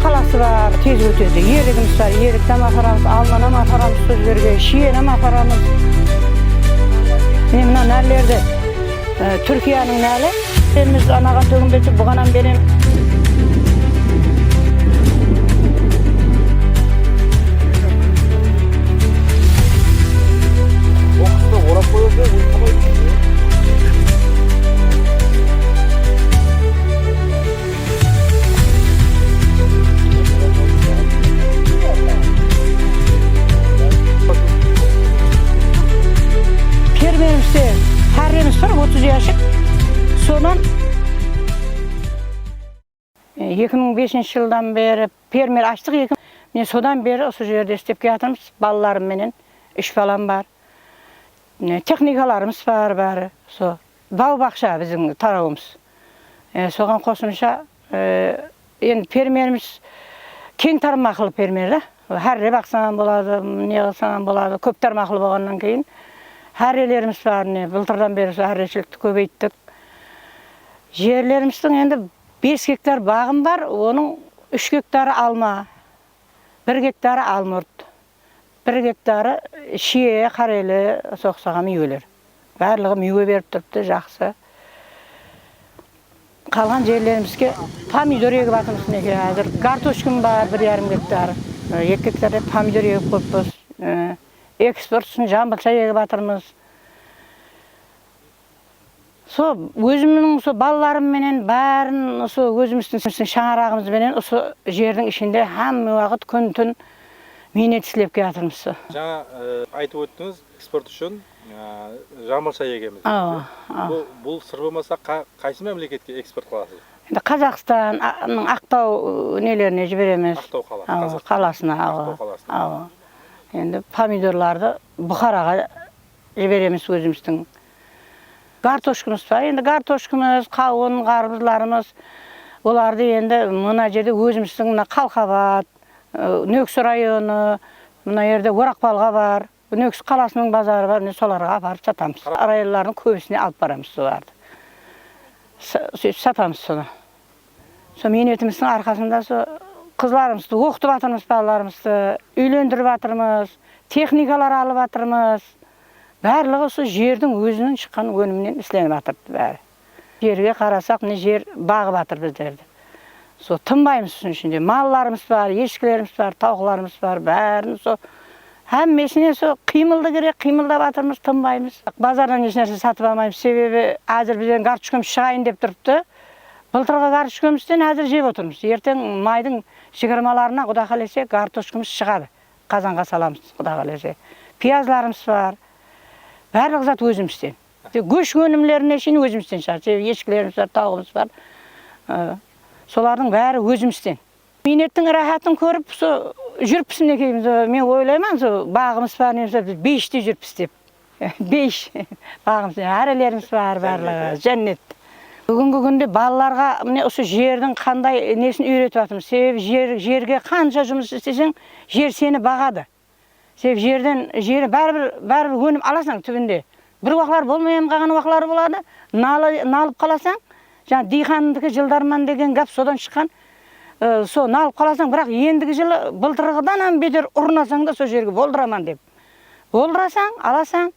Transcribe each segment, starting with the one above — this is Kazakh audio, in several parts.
қаласы бар, тез өтеді. Ерігіміз бар, еріктен апарамыз, алдынан апарамыз сөздерге, шиенен апарамыз. Мына нәлерді Түркияның нәлі. Еліміз анаған төгін бетіп, бұғанан берем. Permerimizde harremiz var, 30 yaşık. So'dan 2005 yıldan beri permer açtık. Men so'dan beri o'sha yerda istep kelamiz. Balalarim menen 3 balam var. Texnikalarımız var bari. So bau bakşa bizim tarafımız. Soğan qo'shimcha endi permerimiz keng tarmaqli permer. Harre baksan bo'ladi, ne qilsan bo'ladi. Ko'p tarmaqli bo'lgandan keyin harrelerimiz var. Былтырдан beri harrechilikni ko'paytdik. Yerlerimizдің endi 5 hektar bağım var, onun 3 hektarı alma, 1 hektarı almurt, 1 hektarı şiye, kareli, soğsağa meyveler. Bərliği meyve verip duruptu, жақсы. Қалған жерlerimizge pomidor egip atımız neke hazır. Kartoşkum var 1,5 hektar, 2 hektar pomidor egip koyupuz. Eksport üçün jambılça egip atırmız. So özümün so ballarım menen bәрін so özümüzdün şаңарағымыз менен so жердің ішінде hamma vaqt күн-түн минет işlep келатырмыз. Жаңа айтып өттіңіз, экспорт үшін жамбылша егеміз. Бұл сыр болмаса қайсы мемлекетке экспорт қыласыз? Енді Қазақстанның Ақтау нелеріне жібереміз. Ақтау қаласы. Қаласына. Ақтау қаласына. Енді помидорларды Бұхараға жібереміз өзіміздің. Картошкамыз бар. Енді картошкамыз, қауын, қарбызларымыз, оларды енді мына жерде өзіміздің мына Қалқабат, Нөксі районы, мына жерде Орақбалға бар, Нөксі қаласының базары бар, соларға апарып сатамыз. Районлардың көбісіне алып барамыз соларды. Сатамыз соны. Со минетіміздің арқасында қызларымызды оқытып атырмыз, балаларымызды үйлендіріп атырмыз, техникалар алып атырмыз. Барлығы осы жердің өзінің шыққан өнімінен істеніп атырды бәрі. Жерге қарасақ, не жер бағып атыр біздерді. Со тынбаймыз үшін ішінде. Малларымыз бар, ешкілеріміз бар, тауқыларымыз бар, бәрін со әммесіне со қимылды керек, қимылдап атырмыз, тынбаймыз. Базардан ешнәрсе сатып алмаймыз, себебі әзір бізден картошкамыз шығайын деп тұрыпты. Былтырғы картошкамыздан әзір жеп отырмыз. Ертең майдың шығармаларына Құда қаласа картошкамыз шығады. Қазанға саламыз, Құда қаласа. Пиязларымыз бар. Барлық зат өзімізден. Көш өнімлеріне шейін өзімізден шығар. Ешкілеріміз бар, тауығымыз бар. Солардың бәрі өзімізден. Минеттің рахатын көріп, жүріппісін екейміз. Мен ойлаймын, бағымыз бар, біз 5-те жүріппіс деп. 5 бағымыз, әрелеріміз бар, барлығы, жәннет. Бүгінгі күнде балаларға осы жердің қандай несін үйретіп атымыз. Себебі жерге қанша жұмыс істесең, жер сені бағады. Себебі жері бәрібір өнім аласаң түбінде. Бір уақылар болмайын қалған уақылар болады. Налып қаласаң, жаңа диқандығы жылдарман деген гәп содан шыққан. Со налып қаласаң, бірақ ендігі жылы былтырғыдан бетер ұрынасаң да со жерге болдыраман деп. Болдырасаң, аласаң,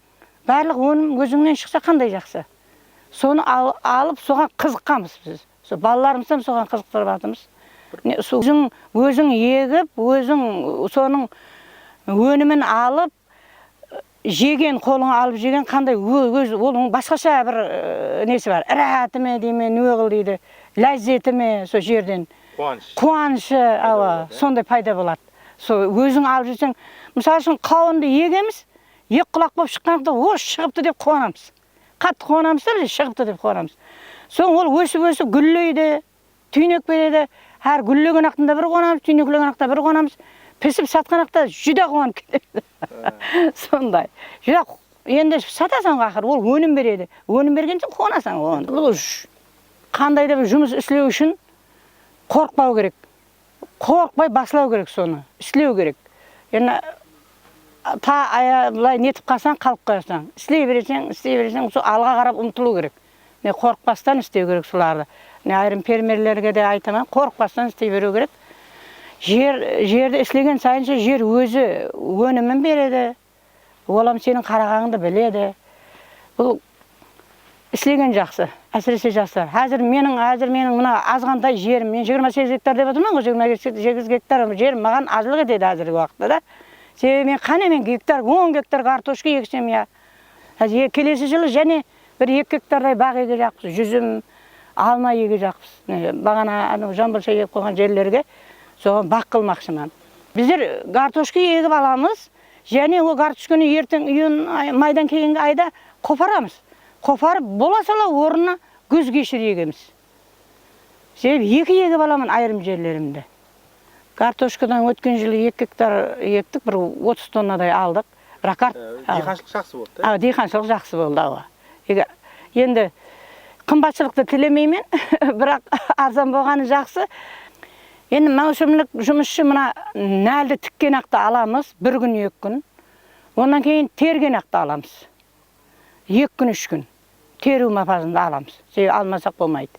барлық өнім өзіңнен шықса қандай жақсы. Соны алып соған қызыққамыз біз. Со балаларымыздан соған қызықтырып атымыз. Өзің егіп, өзің соның өнімін алып, жеген, қолыңа алып жеген қандай оның басқаша бір несі бар. Рахаты ме дейме, нөғыл дейді, ләззеті ме со жерден. Қуанышы, сондай пайда болады. Өзің алып жүрсең, мысалы үшін қауынды егеміз, ек құлақ болып шыққанда шығыпты деп қуанамыз. Қатты қуанамыз да, шығыпты деп қуанамыз. Соң ол өсіп-өсіп гүллейді, түйнек береді. Әр гүллеген ақтында бір қуанамыз, түйнеклеген ақтында бір қуанамыз. Пісіп сатқанақта жүдә қуанып кетеді. Сондай. Енді сатасаң ақыр, ол өнім береді. Өнім бергенше қуанасаң оған. Бұл қандай да бір жұмыс істеу үшін қорықпау керек. Қорықпай басылау керек соны, істеу керек. Енді былай нетіп қалсаң, қалып қоясаң. Істей бересең, сол алға қарап ұмтылу керек. Қорықпастан істеу керек соларды. Айрым фермерлерге де айтамын, қорықпастан істей беру керек. Жерді іслеген сайынша жер өзі өнімін береді. Олам сенің қарағаныңды біледі. Бұл іслеген жақсы, әсіресе жастар. Әзір менің мына азғандай жерім, мен 28 гектар деп отырмын ғой, 28 гектар жерім маған азлық етеді әзіргі уақытта да. Себебі мен қане мен гектар, 10 гектар картошка ексем я. Келесі жылы және бір 2 гектардай бақ еге жақпыз, жүзім, алма еге жақпыз. Бағана жамбылша егіп қойған жерлерге соған бақ қылмақшымын. Біздер картошка егіп аламыз, және ол картошканы ертең майдан кейінгі айда қопарамыз. Қопарып бола сала орнына күз кешір егеміз. Себебі 2 егіп аламын айырым жерлерімді. Картошкадан өткен жылы 2 гектар ектік, бір 30 тоннадай алдық. Диқаншылық жақсы болды. Диқаншылық жақсы болды. Енді қымбатшылықты тілемеймін, бірақ арзан болғаны жақсы. Енді маусымлық жұмысшы мына нәлді тіккен ақты аламыз, 1 күн, 2 күн. Ондан кейін терген ақты аламыз. 2 күн, 3 күн. Теру мапазында аламыз. Алмасақ болмайды.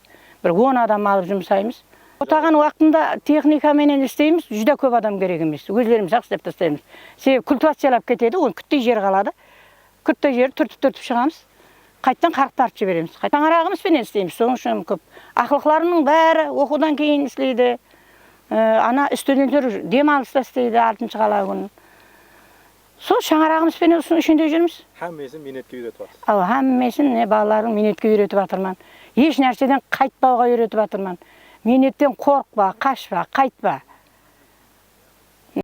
Бір 10 адам алып жұмсаймыз. Отаған уақытында техникаменен істейміз, жүдә көп адам керек емес. Өзлеріміз ақ істеп тастаймыз. Себебі культивациялап кетеді, оны күттей жер қалады. Күттей жер түртіп шығамыз. Қайттан қарықтарып жібереміз. Қайттан қарағымызбенен істейміз. Соның үшін көп. Ақылықларының бәрі оқудан кейін істейді. Ана студенттер демалыста істейді 6-шы қала күні. Сол шаңырағымызбен осының ішінде жүрміз. Әммесін минетке үйретіп жатырсыз. Әммесін балалардың минетке үйретіп жатырман. Еш нәрседен қайтпауға үйретіп жатырман. Минеттен қорықпа, қашпа, қайтпа.